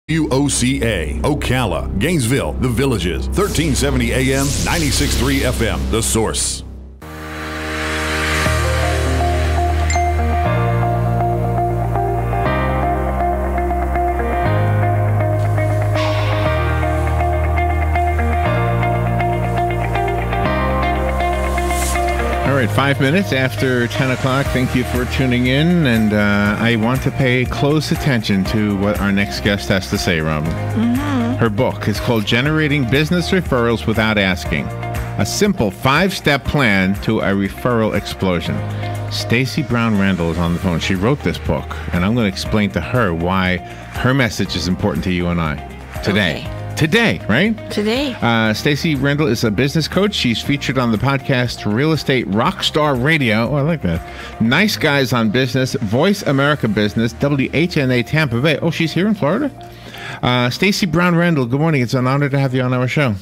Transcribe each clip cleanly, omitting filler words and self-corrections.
WOCA, Ocala, Gainesville, The Villages, 1370 AM, 96.3 FM, The Source. All right, 5 minutes after 10 o'clock. Thank you for tuning in. And I want to pay close attention to what our next guest has to say, Robin. Her book is called Generating Business Referrals Without Asking. A simple 5-step plan to a referral explosion. Stacey Brown Randall is on the phone. She wrote this book, and I'm going to explain to her why her message is important to you and I today. Okay. Today, right? Today. Stacey Randall is a business coach. She's featured on the podcast Real Estate Rockstar Radio. Oh, I like that. Nice Guys on Business, Voice America Business, WHNA Tampa Bay. Oh, she's here in Florida? Stacey Brown Randall, good morning. It's an honor to have you on our show.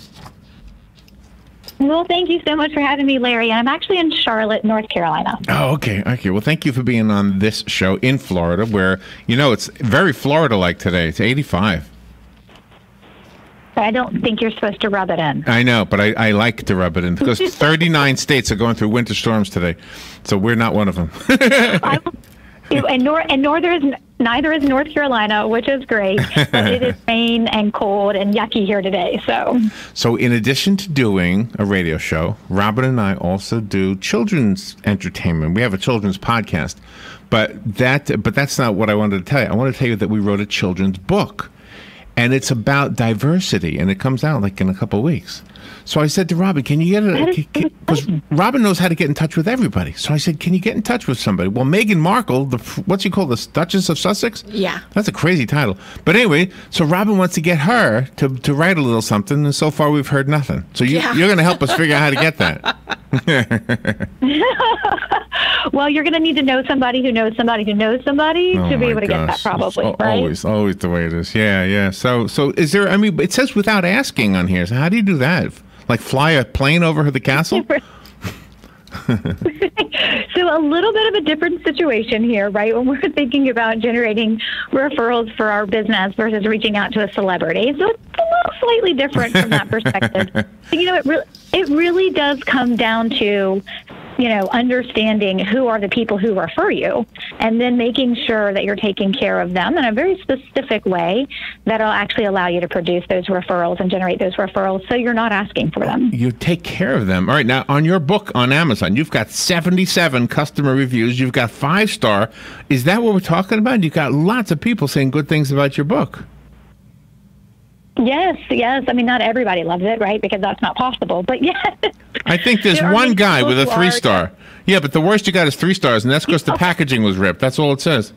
Well, thank you so much for having me, Larry. I'm actually in Charlotte, North Carolina. Oh, okay. Okay. Well, thank you for being on this show in Florida where, you know, it's very Florida-like today. It's 85. I don't think you're supposed to rub it in. I know, but I like to rub it in because 39 states are going through winter storms today, so we're not one of them. Neither is North Carolina, which is great, but it is rain and cold and yucky here today. So in addition to doing a radio show, Robin and I also do children's entertainment. We have a children's podcast, but that's not what I wanted to tell you. I want to tell you that we wrote a children's book. And it's about diversity, and it comes out like in a couple of weeks. So I said to Robin, can you get it? Because Robin knows how to get in touch with everybody. So I said, can you get in touch with somebody? Well, Meghan Markle, what's she called, the Duchess of Sussex? Yeah. That's a crazy title. But anyway, so Robin wants to get her to write a little something, and so far we've heard nothing. So you're going to help us figure out how to get that. Well, you're going to need to know somebody who knows somebody who knows somebody to be able to get that, probably, right? Always the way it is. Yeah. So is there, I mean, it says without asking on here. So how do you do that? Like fly a plane over the castle? So a little bit of a different situation here, right? When we're thinking about generating referrals for our business versus reaching out to a celebrity. So it's a little slightly different from that perspective. You know, it really does come down to, you know, understanding who are the people who refer you and then making sure that you're taking care of them in a very specific way that'll actually allow you to produce those referrals and generate those referrals so you're not asking for them. You take care of them. All right. Now, on your book on Amazon, you've got 77 customer reviews. You've got 5-star. Is that what we're talking about? You've got lots of people saying good things about your book. Yes. I mean, not everybody loves it, right? Because that's not possible. But yes. I think there's one guy with a 3-star. Yeah, but the worst you got is 3 stars, and that's because the packaging was ripped. That's all it says.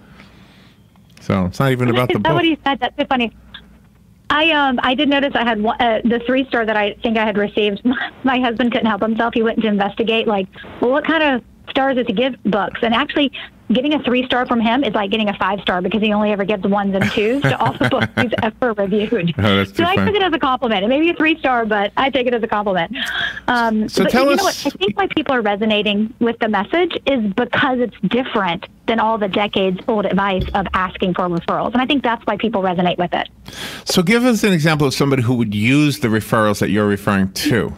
So it's not even about the book. That's what he said. That's so funny. I did notice I had the 3-star that I think I had received. My husband couldn't help himself. He went to investigate, like, well, what kind of stars does he give books? And actually, getting a 3-star from him is like getting a 5-star because he only ever gives 1s and 2s to all the books he's ever reviewed. Oh, that's too so I funny. took it as a compliment. It may be a 3-star, but I take it as a compliment. So but tell you us. know what? I think why people are resonating with the message is because it's different than all the decades-old advice of asking for referrals. And I think that's why people resonate with it. So give us an example of somebody who would use the referrals that you're referring to.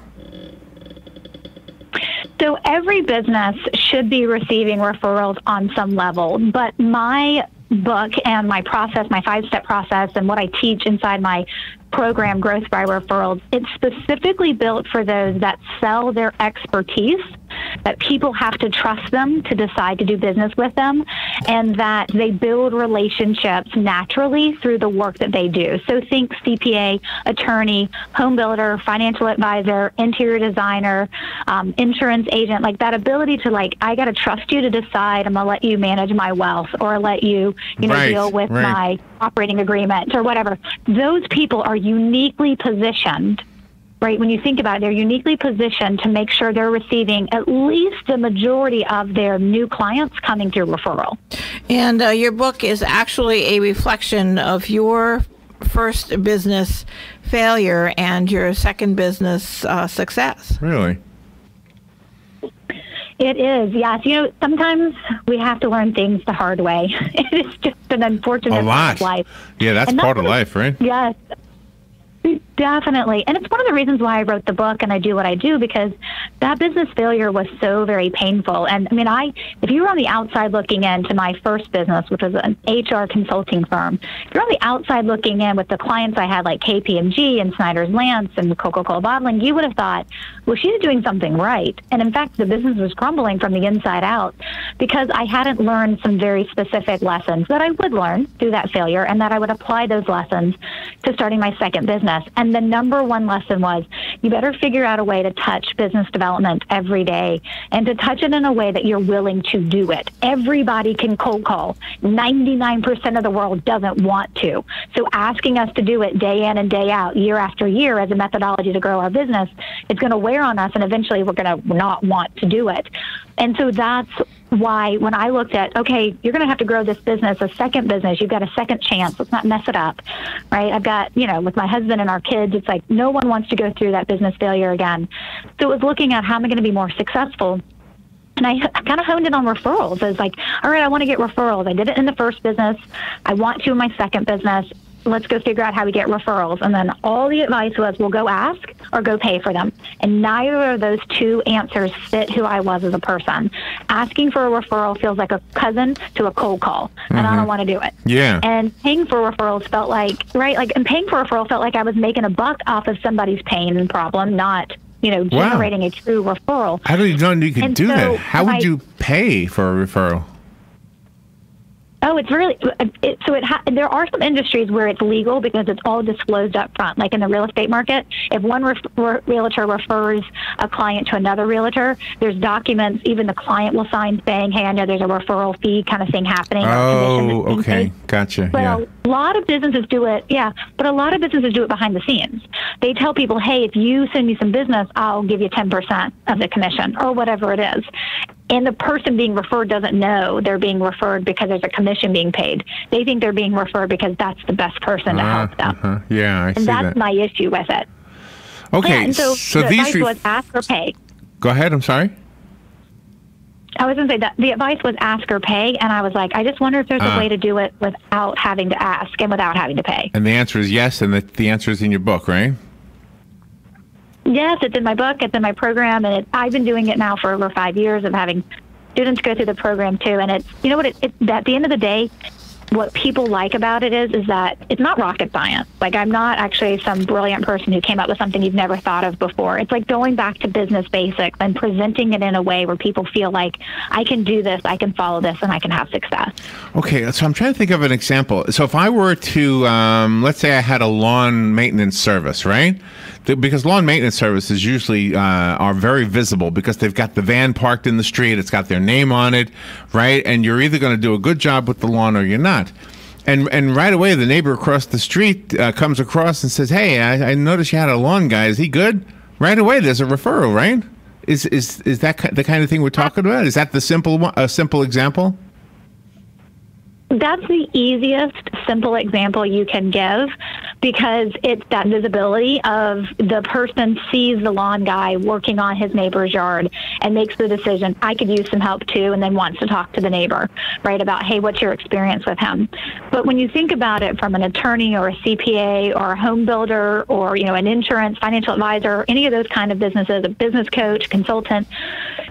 So every business should be receiving referrals on some level, but my book and my process, my 5-step process, and what I teach inside my program, Growth by Referrals, it's specifically built for those that sell their expertise, that people have to trust them to decide to do business with them, and that they build relationships naturally through the work that they do. So think CPA, attorney, home builder, financial advisor, interior designer, insurance agent, like that ability to, like, I got to trust you to decide I'm going to let you manage my wealth or let you, deal with my operating agreement or whatever. Those people are uniquely positioned, right? When you think about it, they're uniquely positioned to make sure they're receiving at least the majority of their new clients coming through referral. And your book is actually a reflection of your first business failure and your second business success. Really? It is, yes. Sometimes we have to learn things the hard way. It is just an unfortunate part of life. Yeah, that's part of life, right? Yes. Definitely. And it's one of the reasons why I wrote the book and I do what I do, because that business failure was so very painful. And I mean, if you were on the outside looking in to my first business, which was an HR consulting firm, if you're on the outside looking in with the clients I had like KPMG and Snyder's Lance and Coca-Cola Bottling, you would have thought, well, she's doing something right. And in fact, the business was crumbling from the inside out because I hadn't learned some very specific lessons that I would learn through that failure, and that I would apply those lessons to starting my second business. And the number one lesson was, you better figure out a way to touch business development every day, and to touch it in a way that you're willing to do it. Everybody can cold call. 99% of the world doesn't want to. So asking us to do it day in and day out, year after year, as a methodology to grow our business, it's going to wear on us, and eventually we're going to not want to do it. And so that's why when I looked at, okay, you're going to have to grow this business, a second business, you've got a second chance. Let's not mess it up, right? I've got, with my husband and our kids, it's like no one wants to go through that business failure again. So it was looking at how am I going to be more successful. And I kind of honed in on referrals. I was like, all right, I want to get referrals. I did it in the first business. I want to in my second business. Let's go figure out how we get referrals. And then all the advice was, we'll go ask or go pay for them. And neither of those two answers fit who I was as a person. Asking for a referral feels like a cousin to a cold call, and I don't want to do it. Yeah. And paying for referrals felt like, and paying for a referral felt like I was making a buck off of somebody's pain and problem, not, generating a true referral. How did you know you could do that? How would you pay for a referral? Oh, it's really there are some industries where it's legal because it's all disclosed up front. Like in the real estate market, if one realtor refers a client to another realtor, there's documents even the client will sign saying, hey, I know there's a referral fee kind of thing happening. Oh, okay. Gotcha. But a lot of businesses do it. Yeah. But a lot of businesses do it behind the scenes. They tell people, hey, if you send me some business, I'll give you 10% of the commission or whatever it is. And the person being referred doesn't know they're being referred because there's a commission being paid. They think they're being referred because that's the best person to help them. Yeah, I see that. And that's my issue with it. Okay, yeah, and so the advice was ask or pay. Go ahead, I'm sorry. I was going to say that the advice was ask or pay, and I was like, I just wonder if there's a way to do it without having to ask and without having to pay. And the answer is yes, and the answer is in your book, right? Yes, it's in my book, it's in my program, and I've been doing it now for over 5 years of having students go through the program too. And it's, at the end of the day, what people like about it is that it's not rocket science. Like, I'm not actually some brilliant person who came up with something you've never thought of before. It's like going back to business basics and presenting it in a way where people feel like, I can do this, I can follow this, and I can have success. Okay, so I'm trying to think of an example. So if I were to, let's say I had a lawn maintenance service, right? Because lawn maintenance services usually are very visible because they've got the van parked in the street, it's got their name on it, right? And you're either going to do a good job with the lawn or you're not. And right away, the neighbor across the street comes across and says, hey, I noticed you had a lawn guy. Is he good? Right away, there's a referral, right? Is that the kind of thing we're talking about? Is that a simple example? That's the easiest, simple example you can give, because it's that visibility of the person sees the lawn guy working on his neighbor's yard and makes the decision, I could use some help too, and then wants to talk to the neighbor, right, about, hey, what's your experience with him? But when you think about it from an attorney or a CPA or a home builder or, an insurance, financial advisor, any of those kind of businesses, a business coach, consultant,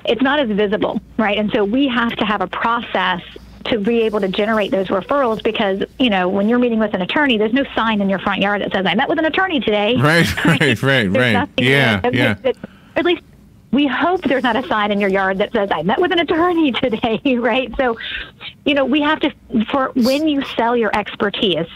it's not as visible, right? And so we have to have a process to be able to generate those referrals, because, when you're meeting with an attorney, there's no sign in your front yard that says, I met with an attorney today. Right. Yeah. At least we hope there's not a sign in your yard that says, I met with an attorney today, right? So, we have to, for when you sell your expertise,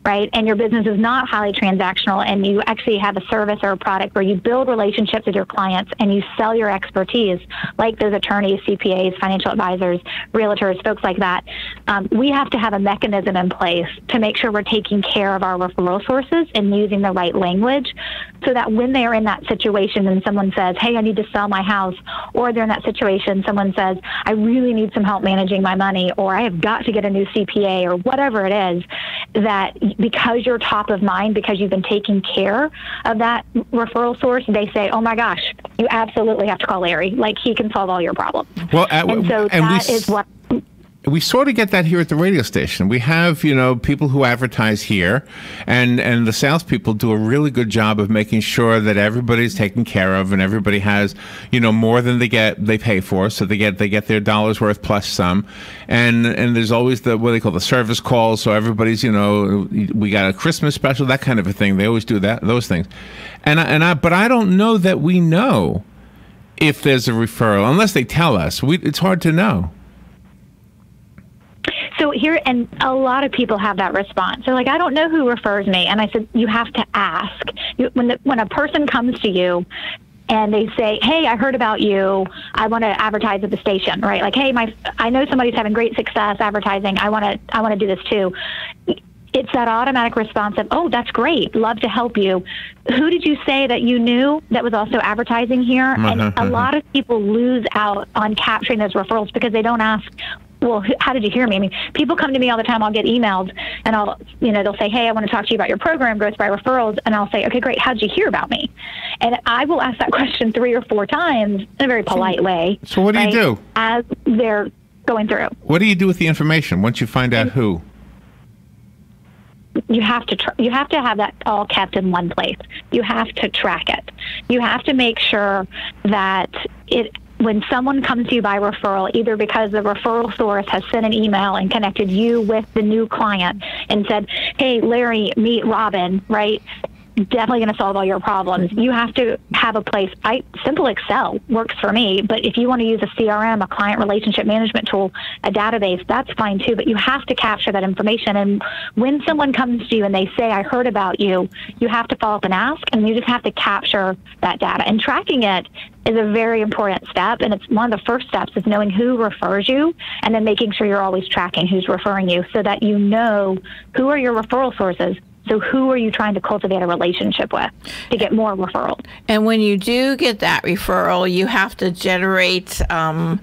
right, and your business is not highly transactional, and you actually have a service or a product where you build relationships with your clients and you sell your expertise, like those attorneys, CPAs, financial advisors, realtors, folks like that, we have to have a mechanism in place to make sure we're taking care of our referral sources and using the right language, so that when they are in that situation and someone says, hey, I need to sell my house, or they're in that situation, someone says, I really need some help managing my money, or I have got to get a new CPA, or whatever it is, that And because you're top of mind, because you've been taking care of that referral source, they say, oh my gosh, you absolutely have to call Larry. Like, he can solve all your problems. Well, and so that is what... We sort of get that here at the radio station. We have, people who advertise here, and the salespeople do a really good job of making sure that everybody's taken care of and everybody has, more than they pay for, so they get their dollar's worth plus some. And there's always what they call the service calls, so everybody's, we got a Christmas special, that kind of a thing. They always do those things. But I don't know that we know if there's a referral unless they tell us. It's hard to know. So here, and a lot of people have that response. They're like, I don't know who refers me. And I said, you have to ask. When a person comes to you and they say, hey, I heard about you, I want to advertise at the station, right? Like, hey, I know somebody's having great success advertising. I want to do this too. It's that automatic response of, oh, that's great. Love to help you. Who did you say that you knew that was also advertising here? And a lot of people lose out on capturing those referrals because they don't ask, well, how did you hear me? I mean, people come to me all the time. I'll get emailed and they'll say, hey, I want to talk to you about your program, Growth by Referrals. And I'll say, okay, great. How did you hear about me? And I will ask that question 3 or 4 times in a very polite way. So what do you do? As they're going through. What do you do with the information once you find out who? You have to have that all kept in one place. You have to track it. You have to make sure that when someone comes to you by referral, either because the referral source has sent an email and connected you with the new client and said, hey, Larry, meet Robin, right? Definitely going to solve all your problems. You have to have a place. Simple Excel works for me, but if you want to use a CRM, a client relationship management tool, a database, that's fine too, but you have to capture that information. And when someone comes to you and they say, I heard about you, you have to follow up and ask, and you just have to capture that data. And tracking it is a very important step, and it's one of the first steps is knowing who refers you and then making sure you're always tracking who's referring you so that you know who are your referral sources. So who are you trying to cultivate a relationship with to get more referrals? And when you do get that referral, you have to generate some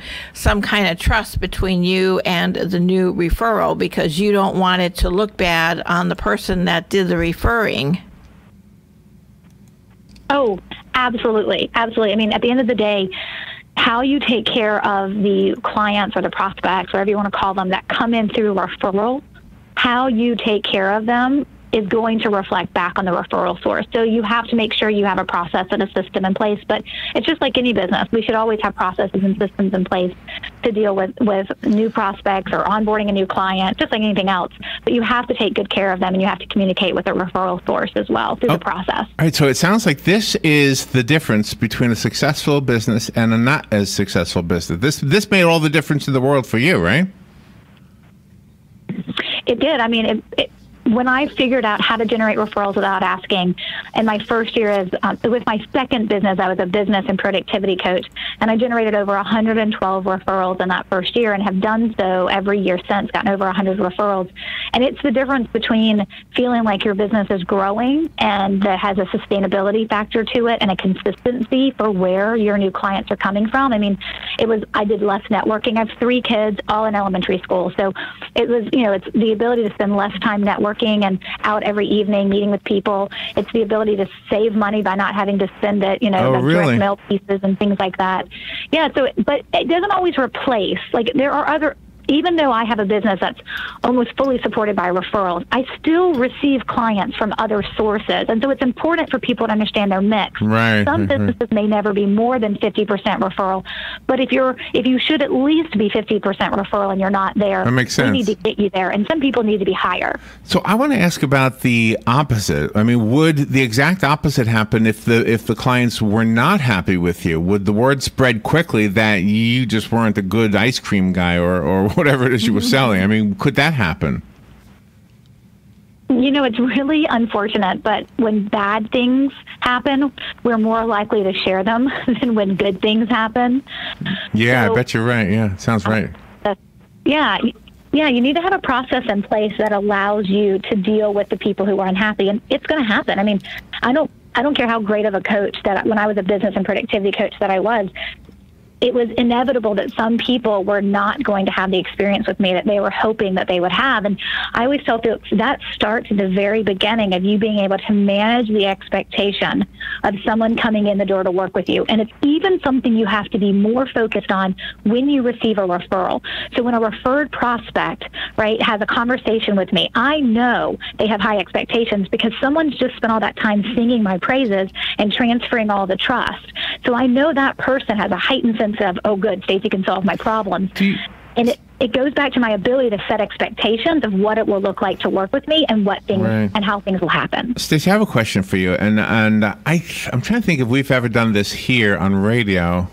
kind of trust between you and the new referral because you don't want it to look bad on the person that did the referring. Oh, absolutely. Absolutely. I mean, at the end of the day, how you take care of the clients or the prospects, whatever you want to call them, that come in through referral, how you take care of them is going to reflect back on the referral source. So you have to make sure you have a process and a system in place. But it's just like any business. We should always have processes and systems in place to deal with new prospects or onboarding a new client, just like anything else. But you have to take good care of them, and you have to communicate with a referral source as well through the process. All right, so it sounds like this is the difference between a successful business and a not as successful business. This made all the difference in the world for you, right? It did. I mean, when I figured out how to generate referrals without asking, in my first year with my second business, I was a business and productivity coach, and I generated over 112 referrals in that first year and have done so every year since, gotten over 100 referrals. And it's the difference between feeling like your business is growing and that has a sustainability factor to it and a consistency for where your new clients are coming from. I mean, I did less networking. I have 3 kids, all in elementary school. So it was, it's the ability to spend less time networking and out every evening meeting with people. It's the ability to save money by not having to spend it, direct mail pieces and things like that. Yeah, but it doesn't always replace. Like, there are other, even though I have a business that's almost fully supported by referrals, I still receive clients from other sources. And so it's important for people to understand their mix. Right. Some businesses may never be more than 50% referral, but if you should at least be 50% referral and you're not there, that makes sense. We need to get you there. And some people need to be higher. So I want to ask about the opposite. I mean, would the exact opposite happen if the clients were not happy with you? Would the word spread quickly that you just weren't a good ice cream guy or whatever it is you were selling? I mean, could that happen? It's really unfortunate, but when bad things happen, we're more likely to share them than when good things happen. Yeah, so, I bet you're right. Yeah, sounds right. Yeah, you need to have a process in place that allows you to deal with the people who are unhappy, and it's going to happen. I mean, I don't care how great of a coach that when I was a business and productivity coach that I was, it was inevitable that some people were not going to have the experience with me that they were hoping that they would have. And I always felt that starts at the very beginning of you being able to manage the expectation of someone coming in the door to work with you. And it's even something you have to be more focused on when you receive a referral. So when a referred prospect, right, has a conversation with me, I know they have high expectations because someone's just spent all that time singing my praises and transferring all the trust. So I know that person has a heightened sense of, oh, good, Stacey can solve my problems. And it goes back to my ability to set expectations of what it will look like to work with me and what things and how things will happen. Stacey, I have a question for you, and I'm trying to think if we've ever done this here on radio.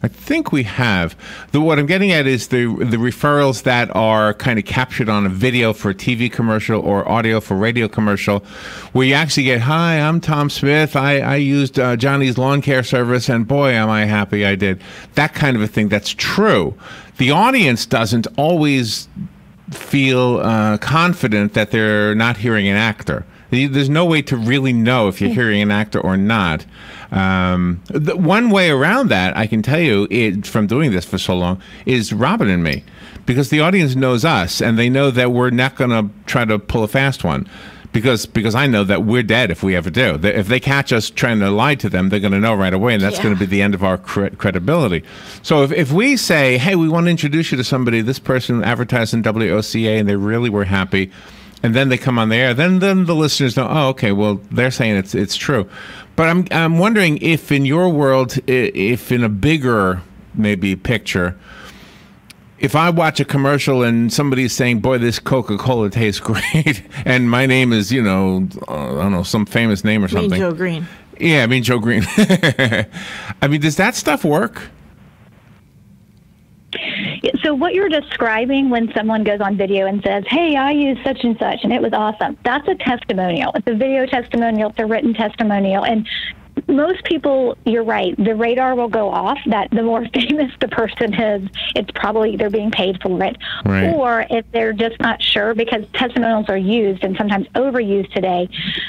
I think we have. What I'm getting at is the referrals that are kind of captured on a video for a TV commercial or audio for radio commercial, where you actually get, hi, I'm Tom Smith. I used Johnny's lawn care service, and boy, am I happy I did. That kind of a thing. That's true. The audience doesn't always feel confident that they're not hearing an actor. There's no way to really know if you're hearing an actor or not. One way around that, I can tell you, from doing this for so long, is Robin and me. Because the audience knows us, and they know that we're not going to try to pull a fast one. Because I know that we're dead if we ever do. If they catch us trying to lie to them, they're going to know right away, and that's going to be the end of our credibility. So if we say, hey, we want to introduce you to somebody, this person advertised in WOCA, and they really were happy, and then they come on the air, then the listeners know, oh, okay, well, they're saying it's true. But I'm wondering if in your world, if in a bigger maybe picture, if I watch a commercial and somebody's saying, boy, this Coca-Cola tastes great, and my name is, I don't know, some famous name or something. Joe Green. Yeah, Joe Green. I mean, does that stuff work? So what you're describing when someone goes on video and says, hey, I used such and such, and it was awesome, that's a testimonial. It's a video testimonial. It's a written testimonial. And most people, you're right, the radar will go off that the more famous the person is, it's probably they're being paid for it. Right. Or if they're just not sure, because testimonials are used and sometimes overused today.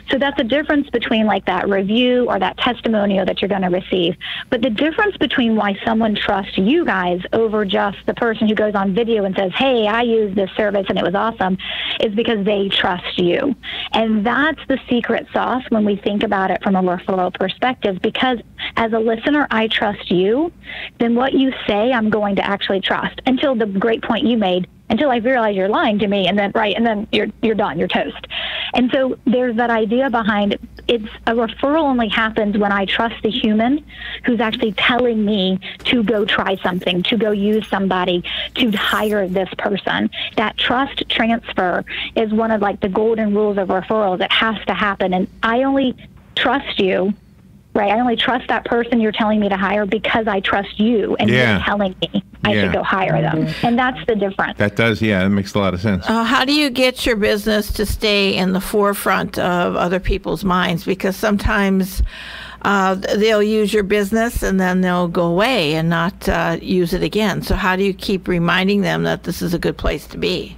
So that's the difference between like that review or that testimonial that you're going to receive. But the difference between why someone trusts you guys over just the person who goes on video and says, hey, I used this service and it was awesome, is because they trust you. And that's the secret sauce when we think about it from a referral perspective. Because as a listener, I trust you, then what you say, I'm going to actually trust, until the great point you made, until I realize you're lying to me, and then you're done, you're toast. And so there's that idea behind it's a referral only happens when I trust the human who's actually telling me to go try something, to go use somebody, to hire this person. That trust transfer is one of like the golden rules of referrals. It has to happen. And I only trust you. Right, I only trust that person you're telling me to hire because I trust you, and you're telling me I should go hire them. And that's the difference. That does, that makes a lot of sense. How do you get your business to stay in the forefront of other people's minds? Because sometimes they'll use your business and then they'll go away and not use it again. So how do you keep reminding them that this is a good place to be?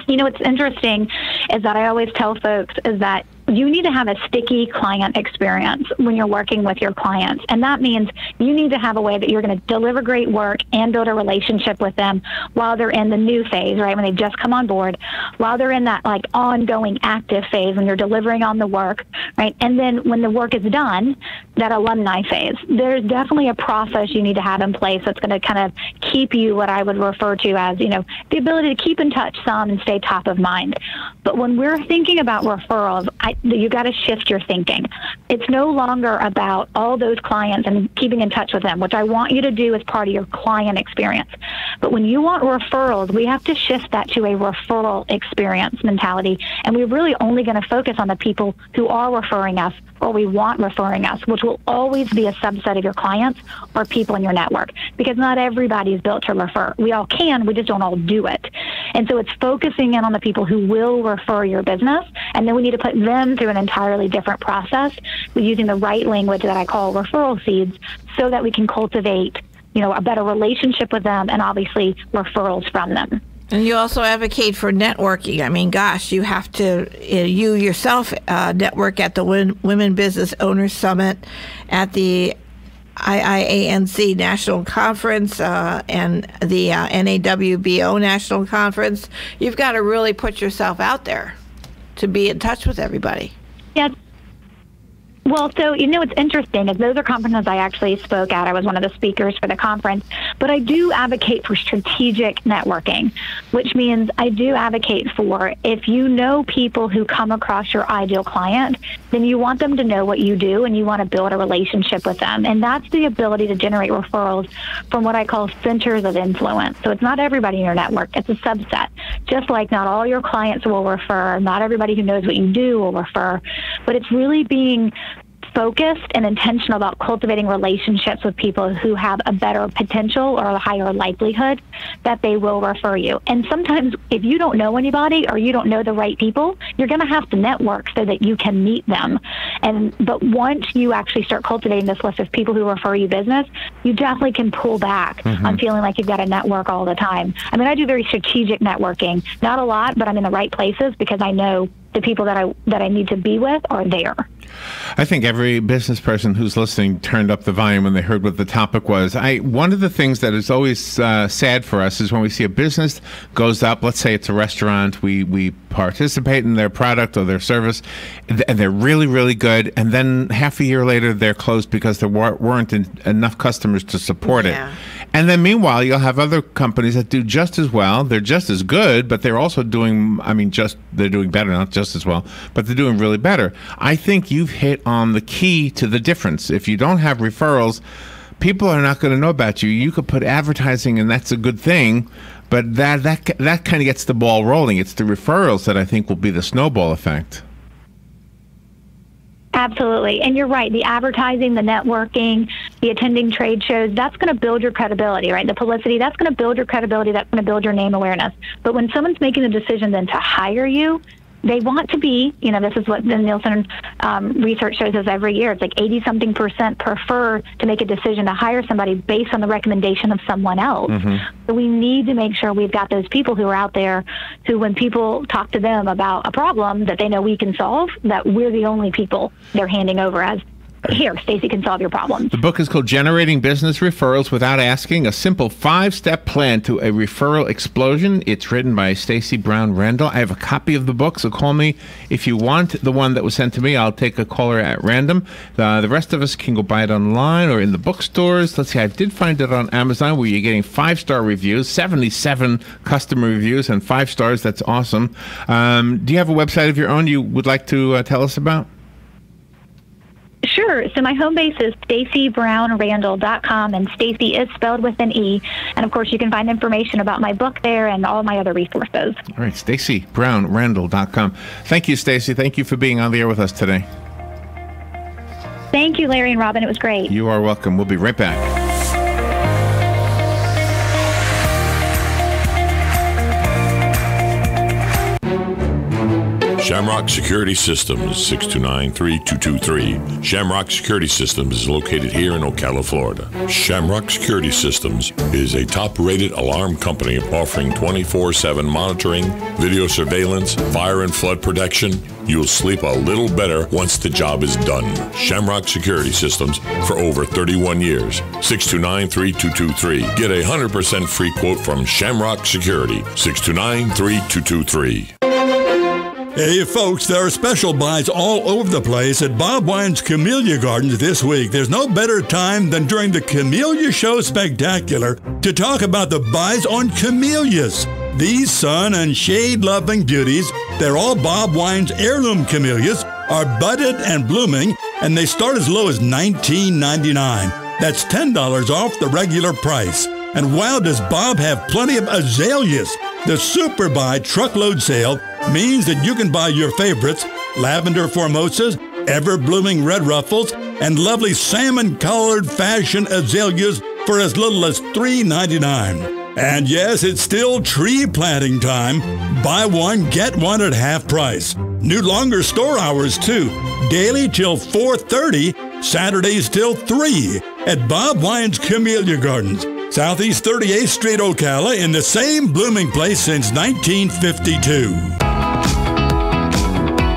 What's interesting is that I always tell folks is that you need to have a sticky client experience when you're working with your clients. And that means you need to have a way that you're going to deliver great work and build a relationship with them while they're in the new phase, right? When they just come on board, while they're in that like ongoing active phase when you're delivering on the work, right? And then when the work is done, that alumni phase, there's definitely a process you need to have in place that's going to kind of keep you what I would refer to as, the ability to keep in touch some and stay top of mind. But when we're thinking about referrals, you got to shift your thinking. It's no longer about all those clients and keeping in touch with them, which I want you to do as part of your client experience. But when you want referrals, we have to shift that to a referral experience mentality. And we're really only going to focus on the people who are referring us or we want referring us, which will always be a subset of your clients or people in your network, because not everybody is built to refer. We all can, we just don't all do it. And so it's focusing in on the people who will refer your business, and then we need to put them through an entirely different process using the right language that I call referral seeds, so that we can cultivate, a better relationship with them and obviously referrals from them. And you also advocate for networking. I mean, gosh, you have to, you yourself network at the Women Business Owners Summit, at the IIANC National Conference and the NAWBO National Conference. You've got to really put yourself out there to be in touch with everybody. Yeah. Well, so, what's interesting is those are conferences I actually spoke at. I was one of the speakers for the conference. But I do advocate for strategic networking, which means I do advocate for if you know people who come across your ideal client, then you want them to know what you do and you want to build a relationship with them. And that's the ability to generate referrals from what I call centers of influence. So it's not everybody in your network. It's a subset. Just like not all your clients will refer, not everybody who knows what you do will refer, but it's really being focused and intentional about cultivating relationships with people who have a better potential or a higher likelihood that they will refer you. And sometimes if you don't know anybody or you don't know the right people, you're going to have to network so that you can meet them. But once you actually start cultivating this list of people who refer you business, you definitely can pull back on feeling like you've got to network all the time. I mean, I do very strategic networking, not a lot, but I'm in the right places because I know the people that I need to be with are there. I think every business person who's listening turned up the volume when they heard what the topic was. One of the things that is always sad for us is when we see a business goes up, let's say it's a restaurant, we participate in their product or their service, and they're really, really good, and then half a year later they're closed because there weren't enough customers to support it. And then meanwhile, you'll have other companies that do just as well. They're just as good, but they're also doing, they're doing better, not just as well, but they're doing really better. I think you've hit on the key to the difference. If you don't have referrals, people are not going to know about you. You could put advertising, and that's a good thing, but that kind of gets the ball rolling. It's the referrals that I think will be the snowball effect. Absolutely. And you're right. The advertising, the networking, the attending trade shows, that's going to build your credibility, right? The publicity, that's going to build your credibility. That's going to build your name awareness. But when someone's making the decision then to hire you, they want to be, this is what the Nielsen research shows us every year. It's like 80-something% prefer to make a decision to hire somebody based on the recommendation of someone else. So we need to make sure we've got those people who are out there who, when people talk to them about a problem that they know we can solve, that we're the only people they're handing over as, here, Stacey can solve your problems. The book is called Generating Business Referrals Without Asking, a simple 5-step plan to a referral explosion. It's written by Stacey Brown Randall. I have a copy of the book, so call me if you want the one that was sent to me. I'll take a caller at random. The rest of us can go buy it online or in the bookstores. Let's see, I did find it on Amazon where you're getting 5-star reviews, 77 customer reviews and 5 stars. That's awesome. Do you have a website of your own you would like to tell us about? Sure. So my home base is StaceyBrownRandall.com, and Stacey is spelled with an E. And of course, you can find information about my book there and all my other resources. All right, StaceyBrownRandall.com. Thank you, Stacey. Thank you for being on the air with us today. Thank you, Larry and Robin. It was great. You are welcome. We'll be right back. Shamrock Security Systems, 629-3223. Shamrock Security Systems is located here in Ocala, Florida. Shamrock Security Systems is a top-rated alarm company offering 24/7 monitoring, video surveillance, fire and flood protection. You'll sleep a little better once the job is done. Shamrock Security Systems for over 31 years. 629-3223. Get a 100% free quote from Shamrock Security. 629-3223. Hey folks, there are special buys all over the place at Bob Wine's Camellia Gardens this week. There's no better time than during the Camellia Show Spectacular to talk about the buys on camellias. These sun and shade-loving beauties, they're all Bob Wine's heirloom camellias, are budded and blooming, and they start as low as $19.99. That's $10 off the regular price. And wow, does Bob have plenty of azaleas. The Super Buy Truckload Sale means that you can buy your favorites, lavender formosas, ever-blooming red ruffles, and lovely salmon-colored fashion azaleas for as little as $3.99. And yes, it's still tree planting time. Buy one, get one at half price. New longer store hours, too. Daily till 4:30, Saturdays till 3 at Bob Wine's Camellia Gardens. Southeast 38th Street, Ocala, in the same blooming place since 1952.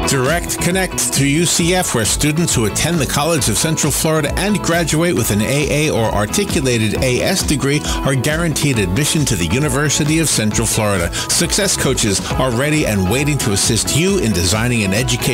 Direct Connect to UCF, where students who attend the College of Central Florida and graduate with an AA or articulated AS degree are guaranteed admission to the University of Central Florida. Success coaches are ready and waiting to assist you in designing an education